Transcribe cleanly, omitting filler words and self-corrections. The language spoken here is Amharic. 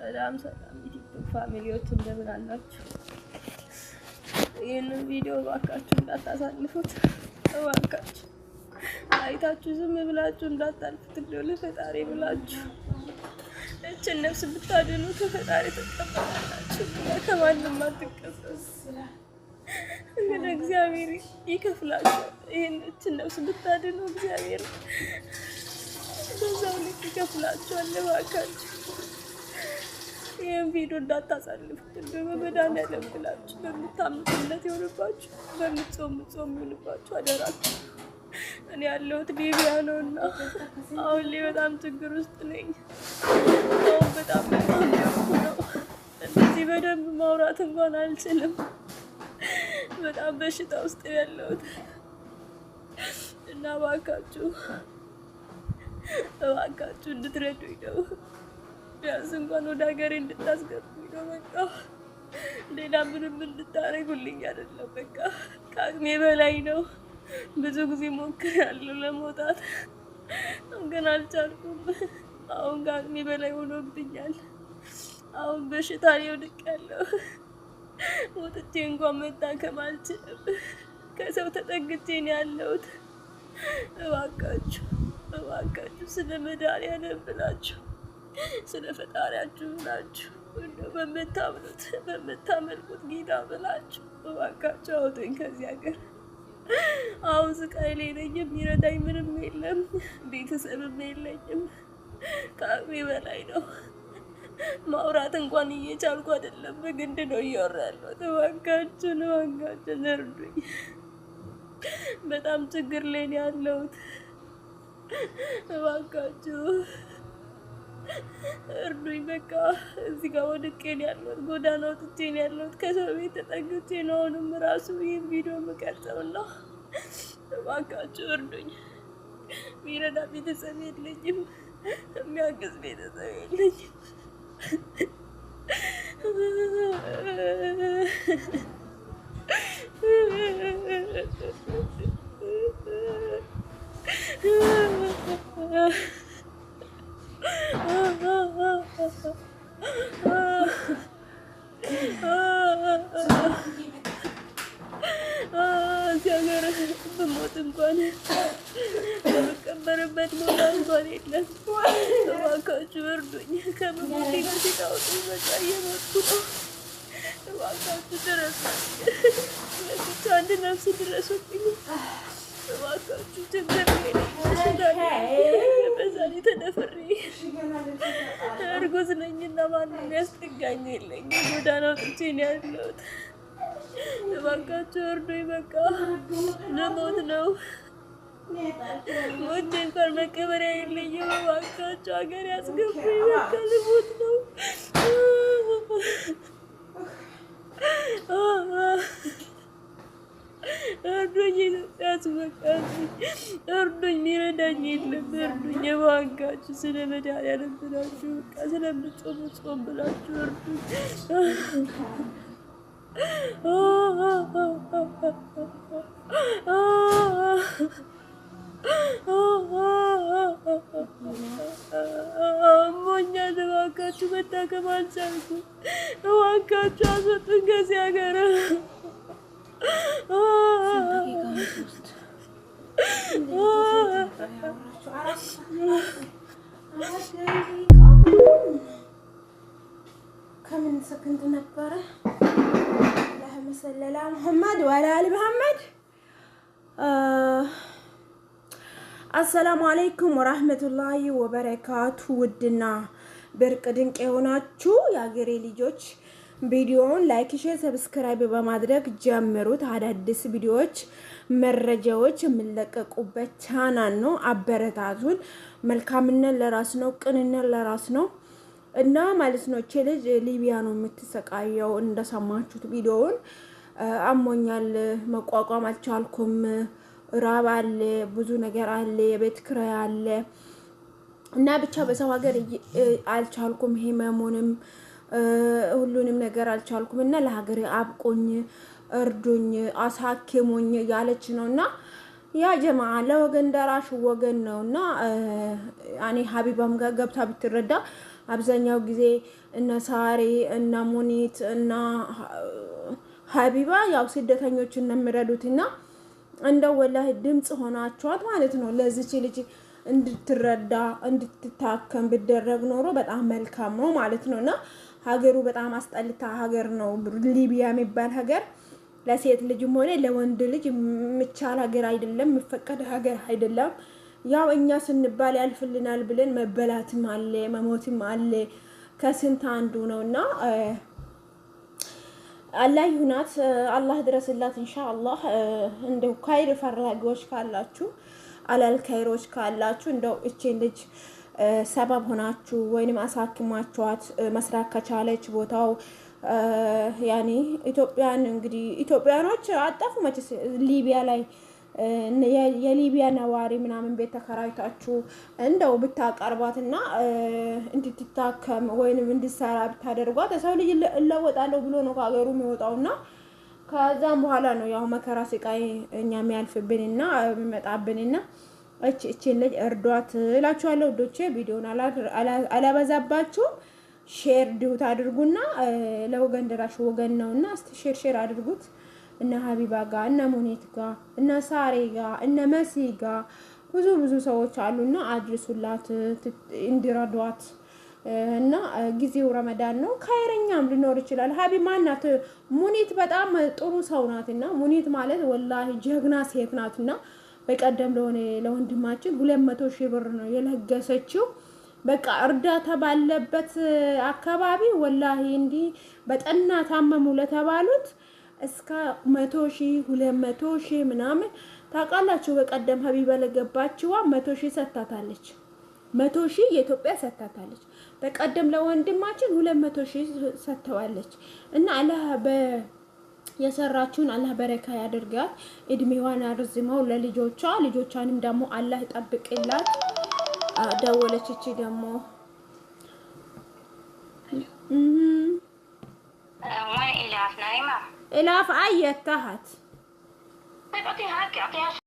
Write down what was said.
ሰላም ዩቲዩብ ፋሚሊዎች እንደምን አላችሁ? ይህንን ቪዲዮ እባካችሁ እንዳታሳልፉት፣ እባካችሁ አይታችሁ ዝም ብላችሁ እንዳታልፉት። እንደው ለፈጣሪ ብላችሁ እችን ነፍስ ብታድኑ ከፈጣሪ ትቀበላላችሁ፣ ከማንም አትቀበሉ። እንግዲህ እግዚአብሔር ይከፍላችሁ። ይህን እችን ነፍስ ብታድኑ እግዚአብሔር በዛው ልክ ይከፍላችኋል። እባካችሁ ይህን ቪዲዮ እንዳታሳልፉት። እንደው በመድኃኒዓለም ብላችሁ በምታምኑለት ይሆንባችሁ፣ በምትጾም ይሆንባችሁ አደራችሁ። እኔ ያለሁት ሊቢያ ነው እና አሁን ላይ በጣም ችግር ውስጥ ነኝ። አሁን በጣም ነው። እንደዚህ በደንብ ማውራት እንኳን አልችልም። በጣም በሽታ ውስጥ ያለሁት እና እባካችሁ እንድትረዱኝ ነው። ቢያንስ እንኳን ወደ ሀገሬ እንድታስገቡኝ ነው። በቃ ሌላ ምንም እንድታደርጉልኝ አይደለም። በቃ ከአቅሜ በላይ ነው። ብዙ ጊዜ ሞክሬያለሁ ለመውጣት፣ ግን አልቻልኩም። አሁን ከአቅሜ በላይ ሆኖብኛል። አሁን በሽታ ላይ ወድቄያለሁ። ወጥቼ እንኳን መታከም አልችልም። ከሰው ተጠግቼ ነው ያለሁት። እባካችሁ ስለ መድኃኒዓለም ብላችሁ ስለ ፈጣሪያችሁ ብላችሁ እንደው በምታመልኩት ጌታ ብላችሁ እባካችሁ አውጡኝ ከዚህ ሀገር። አሁን ስቃይ ላይ ነኝ። የሚረዳኝ ምንም የለም፣ ቤተሰብም የለኝም። ከአቅሜ በላይ ነው። ማውራት እንኳን እየቻልኩ አይደለም፣ በግድ ነው እያወራ ያለሁት። እባካችሁን እርዱኝ። በጣም ችግር ላይ ነው ያለሁት። እባካችሁ እርዱኝ። በቃ እዚህ ጋር ወድቄ ነው ያለሁት፣ ጎዳና ወጥቼ ነው ያለሁት። ከሰው ቤት ተጠግቼ ነው አሁንም ራሱ ይህን ቪዲዮ የምቀርጸውና እባካችሁ እርዱኝ። የሚረዳ ቤተሰብ የለኝም፣ የሚያግዝ ቤተሰብ የለኝም። እዚህ ሀገር ብሞት እንኳን የምቀበርበት ቦታ እንኳን የለም። እባካችሁ እርዱኝ። ከመሞቴ በፊት አውጡኝ። በቃ እየሞትኩ ነው። እባካችሁ ድረሱልኝ። ለብቻ አንድ ነፍስ ድረሱልኝ። እባካችሁ ችግር በዛ ላይ ተደፍሬ እርጉዝ ነኝና ማንም ያስጠጋኝ የለኝም። ጎዳና ወጥቼ ነው ያለሁት። እባካችሁ እርዱኝ። በቃ ልሞት ነው። ሞቼ እንኳን መቀበሪያ የለኝም። እባካችሁ ሀገር ያስገቡኝ። በቃ ልሞት ነው። እርዱኝ። ያስበቃኝ። እርዱኝ። የሚረዳኝ የለም። እርዱኝ እባካችሁ። ስለ መድኃኒዓለም ብላችሁ በቃ ስለምትጾሙ ጾም ብላችሁ እርዱኝ። አሞኛል። እባካችሁ መታከም አልቻልኩም። እባካችሁ አስወጡኝ ከዚህ ሀገር። ከምን ሰከንድ ነበረ? ለመሰለላ መሐመድ ወላ አሊ መሐመድ። አሰላሙ አለይኩም ወራህመቱላሂ ወበረካቱ። ውድና ብርቅ ድንቅ የሆናችሁ የሀገሬ ልጆች ቪዲዮውን ላይክ፣ ሼር፣ ሰብስክራይብ በማድረግ ጀምሩት። አዳዲስ ቪዲዮዎች፣ መረጃዎች የሚለቀቁበት ቻናል ነው። አበረታቱን። መልካምነት ለራስ ነው፣ ቅንነት ለራስ ነው እና ማለት ነው። እቺ ልጅ ሊቢያ ነው የምትሰቃየው። እንደሰማችሁት ቪዲዮውን አሞኛል፣ መቋቋም አልቻልኩም፣ ራብ አለ፣ ብዙ ነገር አለ፣ የቤት ኪራይ አለ እና ብቻ በሰው ሀገር አልቻልኩም፣ ህመሙንም ሁሉንም ነገር አልቻልኩም እና ለሀገሬ አብቆኝ፣ እርዱኝ፣ አሳክሙኝ ያለች ነውና ያ ጀማ ለወገን ደራሽ ወገን ነውና እኔ ሀቢባም ጋር ገብታ ብትረዳ አብዛኛው ጊዜ እነ ሳሪ እነ ሙኒት እና ሀቢባ ያው ስደተኞችን ነው የሚረዱትና እንደው ወላሂ ድምጽ ሆናችኋት ማለት ነው። ለዚች ልጅ እንድትረዳ እንድትታከም ቢደረግ ኖሮ በጣም መልካም ነው ማለት ነውና ሀገሩ በጣም አስጠልታ ሀገር ነው ሊቢያ የሚባል ሀገር። ለሴት ልጅም ሆነ ለወንድ ልጅ የሚቻል ሀገር አይደለም፣ የሚፈቀድ ሀገር አይደለም። ያው እኛ ስንባል ያልፍልናል ብለን መበላትም አለ መሞትም አለ ከስንት አንዱ ነውና አላህ ይሁናት፣ አላህ ድረስላት ኢንሻአላህ። እንደው ካይር ፈራጊዎች ካላችሁ አላል ካይሮች ካላችሁ እንደው እቺን ልጅ ሰበብ ሆናችሁ ወይንም አሳክማችኋት መስራት ከቻለች ቦታው ያኔ ኢትዮጵያን እንግዲህ ኢትዮጵያኖች አጣፉ መቼስ ሊቢያ ላይ የሊቢያ ነዋሪ ምናምን ቤት ተከራይታችሁ እንደው ብታቀርባትና እንድትታከም ወይንም እንድትሰራ ብታደርጓት ሰው ልጅ እለወጣለሁ ብሎ ነው ከሀገሩ የሚወጣውና ከዛም በኋላ ነው ያው መከራ ስቃይ እኛ የሚያልፍብንና የሚመጣብንና እቺን ልጅ እርዷት እላችኋለሁ ውዶቼ። ቪዲዮን አላበዛባችሁ፣ ሼር ዲዩት አድርጉና ለወገን ደራሽ ወገን ነውና እስቲ ሼር አድርጉት። እነ ሀቢባ ጋር እነ ሙኒት ጋር እነ ሳሬ ጋር እነ መሲ ጋር ብዙ ሰዎች አሉና አድርሱላት እንዲረዷት። እና ጊዜው ረመዳን ነው፣ ካይረኛም ሊኖር ይችላል። ሀቢባ ናት ሙኒት በጣም ጥሩ ሰው ናትና ሙኒት ማለት ወላሂ ጀግና ሴት ናትና በቀደም ለወንድማችን 200 ሺህ ብር ነው የለገሰችው። በቃ እርዳታ ባለበት አካባቢ ወላሂ እንዲህ በጠና ታመሙ ለተባሉት እስከ 100 ሺህ 200 ሺህ ምናምን ታውቃላችሁ። በቀደም ሀቢባ ለገባችዋ 100 ሺህ ሰጥታታለች። 100 ሺህ የኢትዮጵያ ሰጥታታለች። በቀደም ለወንድማችን 200 ሺህ ሰጥተዋለች። እና አላህ የሰራችውን አላህ በረካ ያድርጋት፣ እድሜዋን አርዝመው ለልጆቿ ልጆቿንም ደግሞ አላህ ይጠብቅላት። ደወለች እቺ ደግሞ إلاف نايمة. إلاف أي تحت.